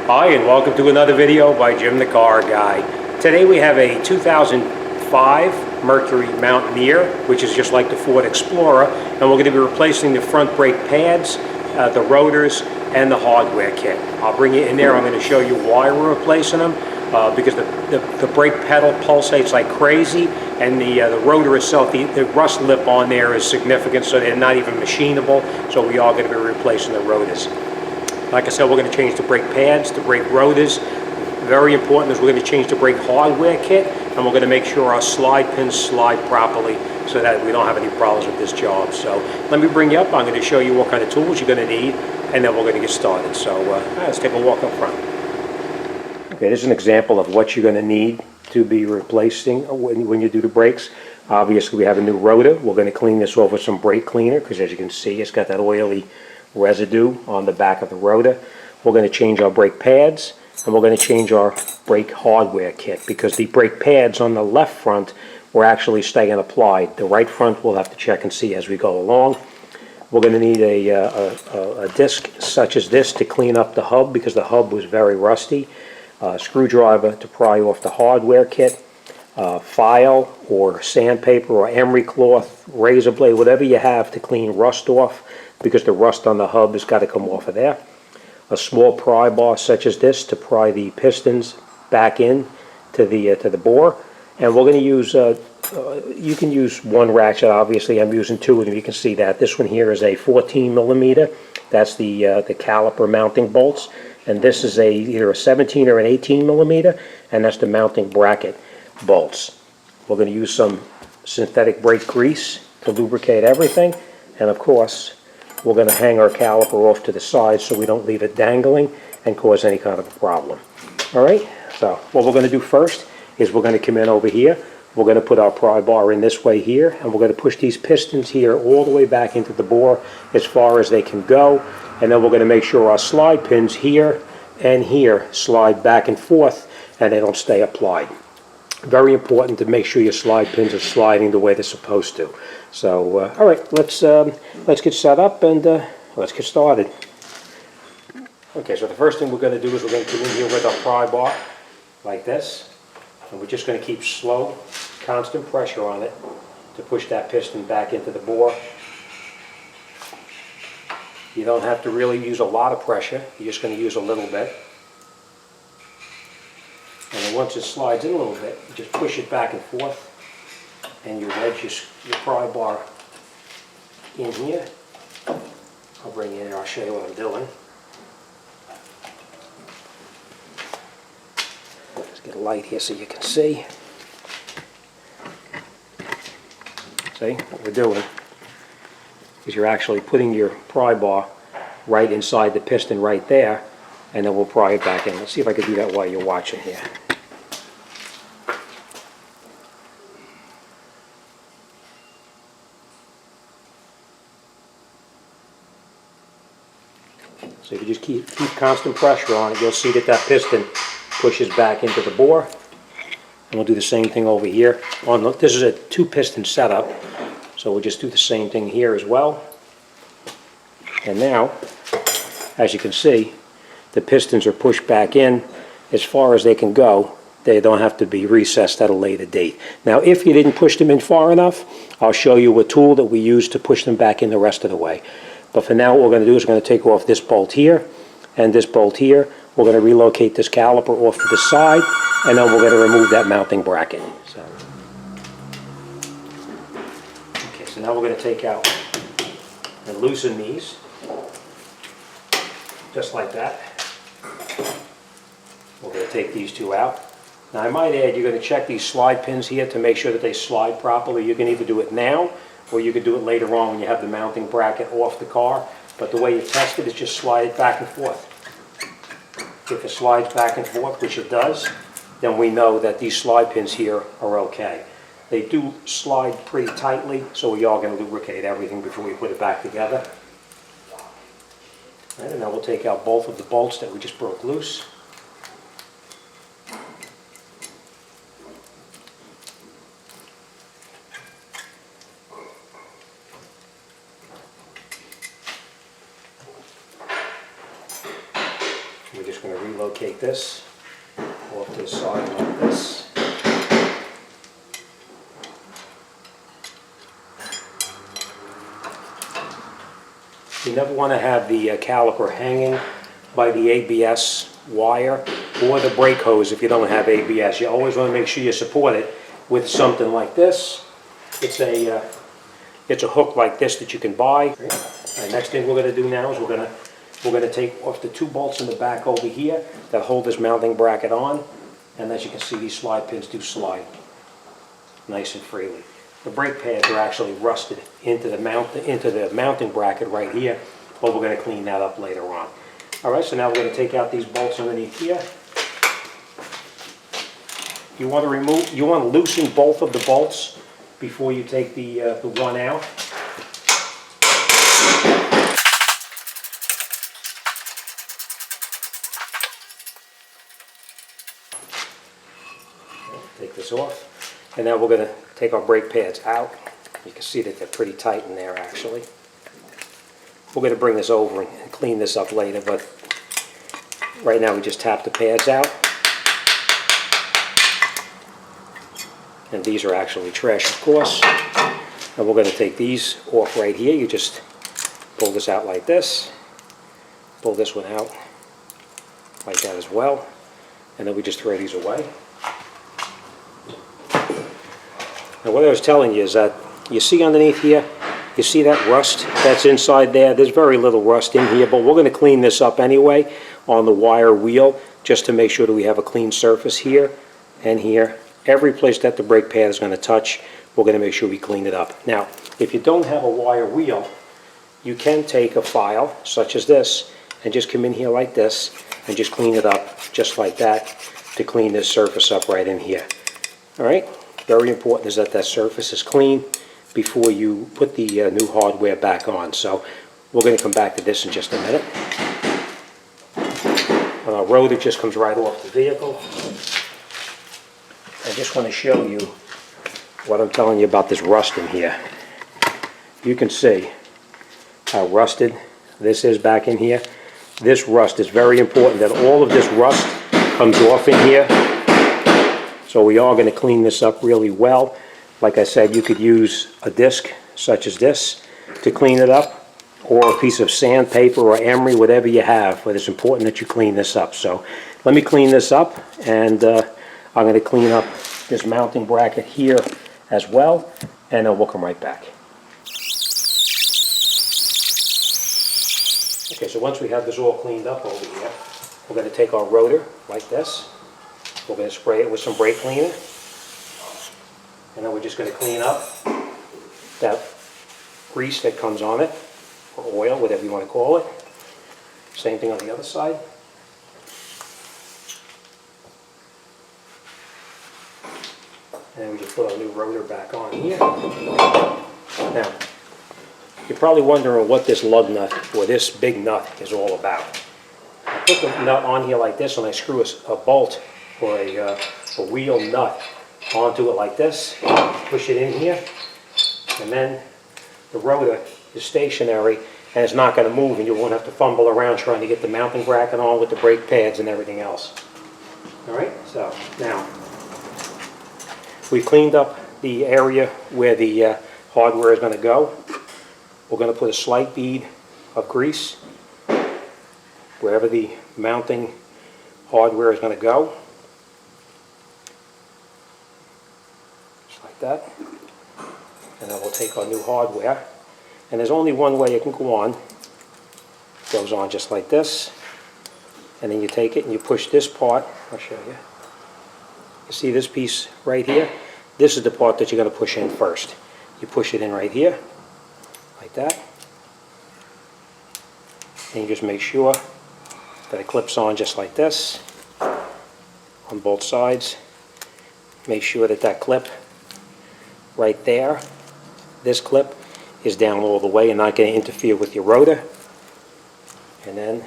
Hi, and welcome to another video by Jim the Car Guy. Today we have a 2005 Mercury Mountaineer, which is just like the Ford Explorer, and we're going to be replacing the front brake pads, the rotors, and the hardware kit. I'll bring you in there. I'm going to show you why we're replacing them, because the brake pedal pulsates like crazy, and the rotor itself, the rust lip on there is significant, so they're not even machinable, so we are going to be replacing the rotors. Like I said, we're going to change the brake pads, the brake rotors. Very important is we're going to change the brake hardware kit, and we're going to make sure our slide pins slide properly so that we don't have any problems with this job. So let me bring you up. I'm going to show you what kind of tools you're going to need, and then we're going to get started. So let's take a walk up front. Okay, this is an example of what you're going to need to be replacing when you do the brakes. Obviously, we have a new rotor. We're going to clean this off with some brake cleaner because, as you can see, it's got that oily residue on the back of the rotor. We're going to change our brake pads, and we're going to change our brake hardware kit because the brake pads on the left front were actually staying applied. The right front we'll have to check and see as we go along. We're going to need a disc such as this to clean up the hub because the hub was very rusty. A screwdriver to pry off the hardware kit. File or sandpaper or emery cloth, razor blade, whatever you have to clean rust off, because the rust on the hub has got to come off of there. A small pry bar such as this to pry the pistons back in to the bore. And we're going to use, you can use one ratchet, obviously I'm using two of them, you can see that. This one here is a 14 millimeter, that's the caliper mounting bolts. And this is either a 17 or an 18 millimeter, and that's the mounting bracket bolts. We're going to use some synthetic brake grease to lubricate everything, and of course we're going to hang our caliper off to the side so we don't leave it dangling and cause any kind of a problem. Alright, so what we're going to do first is we're going to come in over here. We're going to put our pry bar in this way here, and we're going to push these pistons here all the way back into the bore as far as they can go, and then we're going to make sure our slide pins here and here slide back and forth and they don't stay applied. Very important to make sure your slide pins are sliding the way they're supposed to. So, all right, let's get set up and let's get started. Okay, so the first thing we're going to do is we're going to come in here with our pry bar like this, and we're just going to keep slow, constant pressure on it to push that piston back into the bore. You don't have to really use a lot of pressure. You're just going to use a little bit. And then once it slides in a little bit, you just push it back and forth, and you wedge your pry bar in here. I'll bring you in and I'll show you what I'm doing. Let's get a light here so you can see. See what we're doing is you're actually putting your pry bar right inside the piston right there, and then we'll pry it back in. Let's see if I can do that while you're watching here. So if you just keep constant pressure on it, you'll see that that piston pushes back into the bore. And we'll do the same thing over here. This is a two-piston setup, so we'll just do the same thing here as well. And now, as you can see, the pistons are pushed back in as far as they can go. They don't have to be recessed at a later date. Now, if you didn't push them in far enough, I'll show you a tool that we use to push them back in the rest of the way. But for now, what we're going to do is we're going to take off this bolt here and this bolt here. We're going to relocate this caliper off to the side, and then we're going to remove that mounting bracket. Okay, so now we're going to take out and loosen these, just like that. We're going to take these two out. Now I might add, you're going to check these slide pins here to make sure that they slide properly. You can either do it now, or you could do it later on when you have the mounting bracket off the car. But the way you test it is just slide it back and forth. If it slides back and forth, which it does, then we know that these slide pins here are okay. They do slide pretty tightly, so we are going to lubricate everything before we put it back together. Right, and now we'll take out both of the bolts that we just broke loose. locate this off to the side like this. You never want to have the caliper hanging by the ABS wire or the brake hose if you don't have ABS. You always want to make sure you support it with something like this. It's a hook like this that you can buy. The next thing we're going to do now is we're going to take off the 2 bolts in the back over here that hold this mounting bracket on, and as you can see, these slide pins do slide nice and freely. The brake pads are actually rusted into the mounting bracket right here, but we're going to clean that up later on. All right, so now we're going to take out these bolts underneath here. You want to loosen both of the bolts before you take the one out. Take this off, and now we're going to take our brake pads out. You can see that they're pretty tight in there actually. We're going to bring this over and clean this up later, but right now we just tap the pads out. And these are actually trash, of course. And we're going to take these off right here. You just pull this out like this. Pull this one out like that as well. And then we just throw these away. Now what I was telling you is that you see underneath here, you see that rust that's inside there? There's very little rust in here, but we're going to clean this up anyway on the wire wheel just to make sure that we have a clean surface here and here. Every place that the brake pad is going to touch, we're going to make sure we clean it up. Now, if you don't have a wire wheel, you can take a file such as this and just come in here like this and just clean it up just like that to clean this surface up right in here. All right? Very important is that that surface is clean before you put the new hardware back on. So we're going to come back to this in just a minute. And our rotor just comes right off the vehicle. I just want to show you what I'm telling you about this rust in here. You can see how rusted this is back in here. This rust is very important that all of this rust comes off in here. So we are going to clean this up really well. Like I said, you could use a disc such as this to clean it up, or a piece of sandpaper or emery, whatever you have, but it's important that you clean this up. So let me clean this up, and I'm going to clean up this mounting bracket here as well, and then we'll come right back. Okay, so once we have this all cleaned up over here, we're going to take our rotor like this. We're going to spray it with some brake cleaner, and then we're just going to clean up that grease that comes on it, or oil, whatever you want to call it. Same thing on the other side. And we just put our new rotor back on here. Now, you're probably wondering what this lug nut, or this big nut, is all about. I put the nut on here like this, and I screw a bolt or a wheel nut onto it like this, push it in here, and then the rotor is stationary and it's not going to move, and you won't have to fumble around trying to get the mounting bracket on with the brake pads and everything else. Alright, so now we've cleaned up the area where the hardware is going to go. We're going to put a slight bead of grease wherever the mounting hardware is going to go. Just like that. And then we'll take our new hardware. And there's only one way it can go on. It goes on just like this. And then you take it and you push this part. I'll show you. You see this piece right here? This is the part that you're going to push in first. You push it in right here, like that. And you just make sure that it clips on just like this on both sides. Make sure that that clip right there, this clip, is down all the way and not going to interfere with your rotor. And then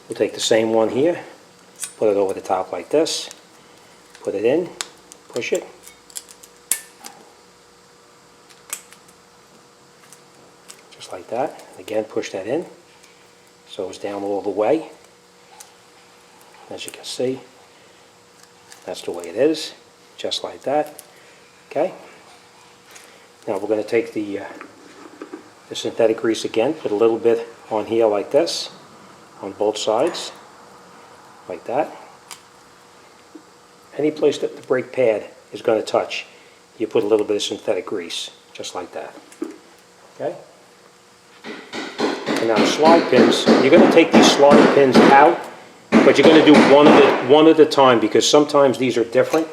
we'll take the same one here, put it over the top like this, put it in, push it. Just like that. Again, push that in so it's down all the way. As you can see, that's the way it is, just like that. Okay. Now we're going to take the synthetic grease again, put a little bit on here like this, on both sides, like that. Any place that the brake pad is going to touch, you put a little bit of synthetic grease, just like that. Okay? And now the slide pins, you're going to take these slide pins out, but you're going to do one at a time, because sometimes these are different.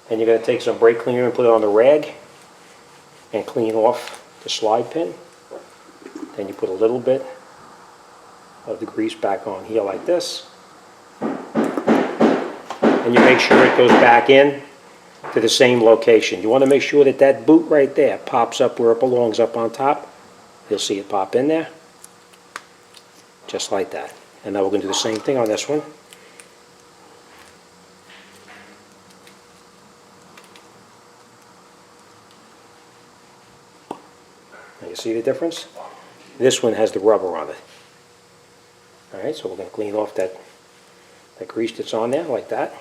And you're going to take some brake cleaner and put it on the rag and clean off the slide pin. Then you put a little bit of the grease back on here like this. And you make sure it goes back in to the same location. You want to make sure that that boot right there pops up where it belongs, up on top. You'll see it pop in there, just like that. And now we're going to do the same thing on this one. Now you see the difference? This one has the rubber on it. Alright, so we're going to clean off that grease that's on there, like that.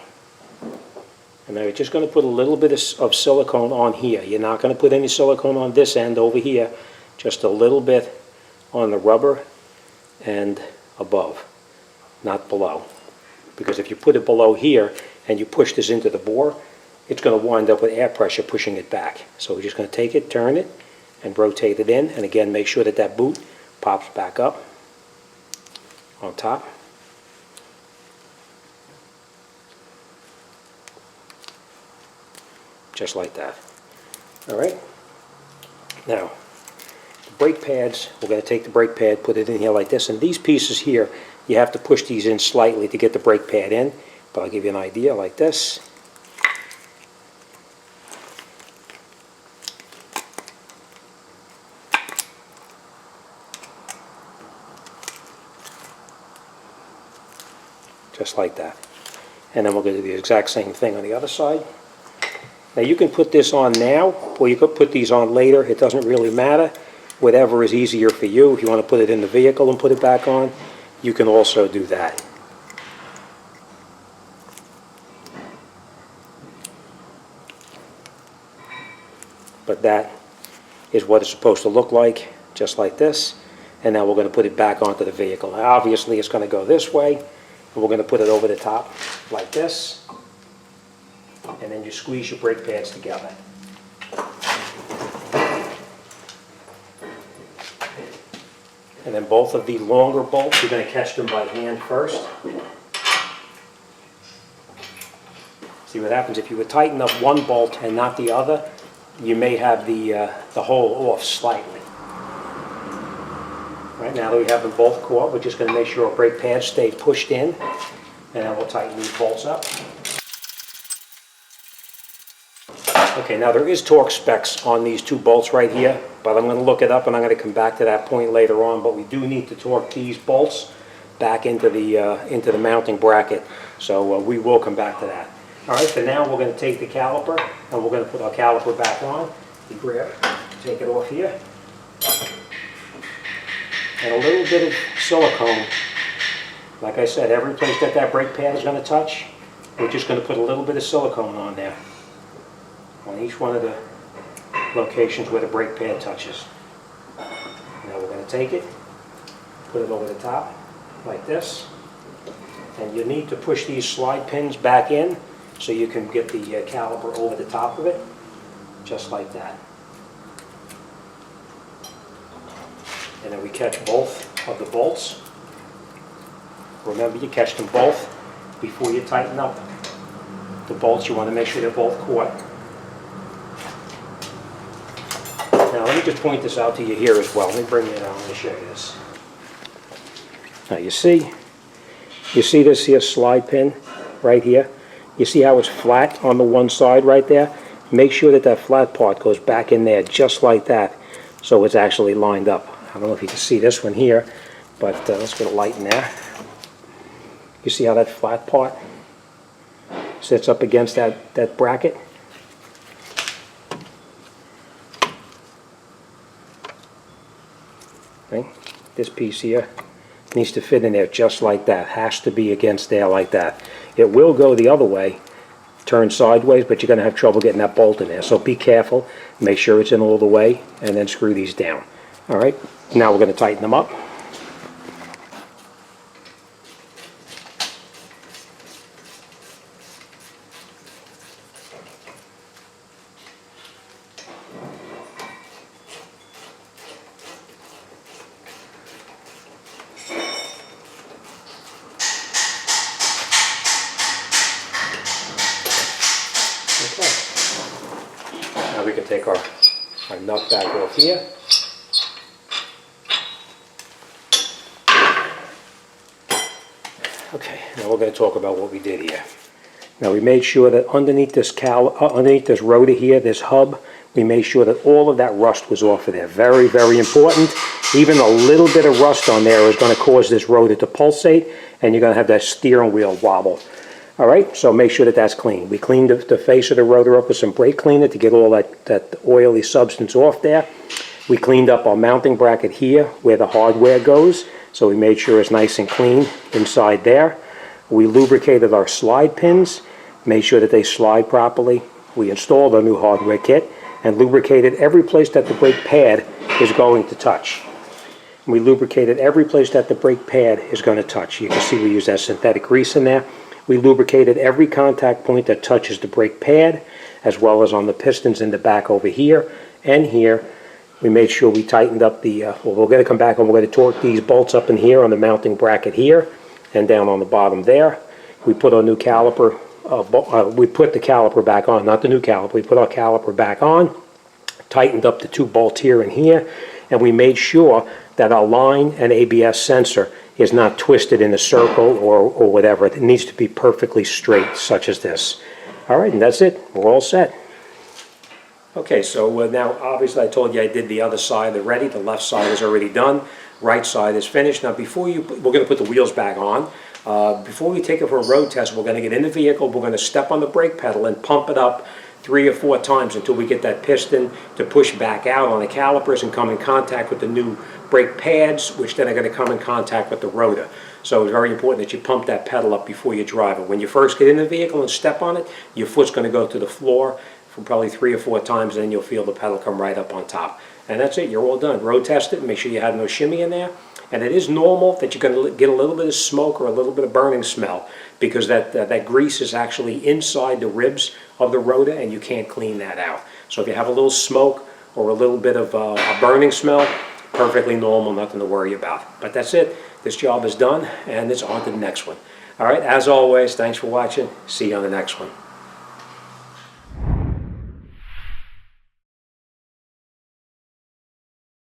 And now you're just going to put a little bit of silicone on here. You're not going to put any silicone on this end over here. Just a little bit on the rubber and above, not below. Because if you put it below here and you push this into the bore, it's going to wind up with air pressure pushing it back. So we're just going to take it, turn it, and rotate it in. And again, make sure that that boot pops back up on top. Just like that. Alright. Now, the brake pads, we're going to take the brake pad, put it in here like this. And these pieces here, you have to push these in slightly to get the brake pad in. But I'll give you an idea like this. Just like that. And then we're going to do the exact same thing on the other side. Now you can put this on now, or you could put these on later. It doesn't really matter. Whatever is easier for you. If you want to put it in the vehicle and put it back on, you can also do that. But that is what it's supposed to look like, just like this. And now we're going to put it back onto the vehicle. Now obviously it's going to go this way, and we're going to put it over the top like this. And then you squeeze your brake pads together. And then both of the longer bolts, you're going to catch them by hand first. See what happens if you would tighten up one bolt and not the other, you may have the hole off slightly. Right now that we have them both caught, we're just going to make sure our brake pads stay pushed in, and then we'll tighten these bolts up. Okay, now there is torque specs on these two bolts right here, but I'm going to look it up and I'm going to come back to that point later on. But we do need to torque these bolts back into the mounting bracket, so we will come back to that. All right, so now we're going to take the caliper and we're going to put our caliper back on. You grab, take it off here, and a little bit of silicone. Like I said, every place that that brake pad is going to touch, we're just going to put a little bit of silicone on there, on each one of the locations where the brake pad touches. Now we're going to take it, put it over the top like this, and you need to push these slide pins back in so you can get the caliper over the top of it, just like that. And then we catch both of the bolts. Remember, you catch them both before you tighten up the bolts. You want to make sure they're both caught. Now let me just point this out to you here as well. Let me bring it out and show you this. Now you see this here slide pin right here? You see how it's flat on the one side right there? Make sure that that flat part goes back in there just like that, so it's actually lined up. I don't know if you can see this one here, but let's get a light in there. You see how that flat part sits up against that bracket? Okay. This piece here needs to fit in there just like that. Has to be against there like that. It will go the other way, turn sideways, but you're going to have trouble getting that bolt in there. So be careful, make sure it's in all the way, and then screw these down. All right, now we're going to tighten them up. Okay. Now we can take our nut back off here. Okay, now we're going to talk about what we did here. Now we made sure that underneath this rotor here, this hub, we made sure that all of that rust was off of there. Very, very important. Even a little bit of rust on there is going to cause this rotor to pulsate, and you're going to have that steering wheel wobble. All right, so make sure that that's clean. We cleaned the face of the rotor up with some brake cleaner to get all that oily substance off there. We cleaned up our mounting bracket here where the hardware goes, so we made sure it's nice and clean inside there. We lubricated our slide pins, made sure that they slide properly. We installed a new hardware kit and lubricated every place that the brake pad is going to touch. We lubricated every place that the brake pad is going to touch. You can see we use that synthetic grease in there. We lubricated every contact point that touches the brake pad, as well as on the pistons in the back over here and here. We made sure we tightened up the, well, we're going to come back and we're going to torque these bolts up in here on the mounting bracket here and down on the bottom there. We put our new caliper, we put the caliper back on, not the new caliper, we put our caliper back on, tightened up the two bolts here and here, and we made sure that our line and ABS sensor is not twisted in a circle or whatever. It needs to be perfectly straight, such as this. All right, and that's it. We're all set. Okay, so now obviously I told you I did the other side already. The left side is already done. Right side is finished. Now we're going to put the wheels back on. Before we take it for a road test, we're going to get in the vehicle. We're going to step on the brake pedal and pump it up 3 or 4 times until we get that piston to push back out on the calipers and come in contact with the new brake pads, which then are going to come in contact with the rotor. So it's very important that you pump that pedal up before you drive it. When you first get in the vehicle and step on it, your foot's going to go to the floor for probably 3 or 4 times, and then you'll feel the pedal come right up on top. And that's it. You're all done. Road test it. Make sure you have no shimmy in there. And it is normal that you're going to get a little bit of smoke or a little bit of burning smell because that grease is actually inside the ribs of the rotor, and you can't clean that out. So if you have a little smoke or a little bit of a burning smell, perfectly normal, nothing to worry about. But that's it. This job is done, and it's on to the next one. All right, as always, thanks for watching. See you on the next one.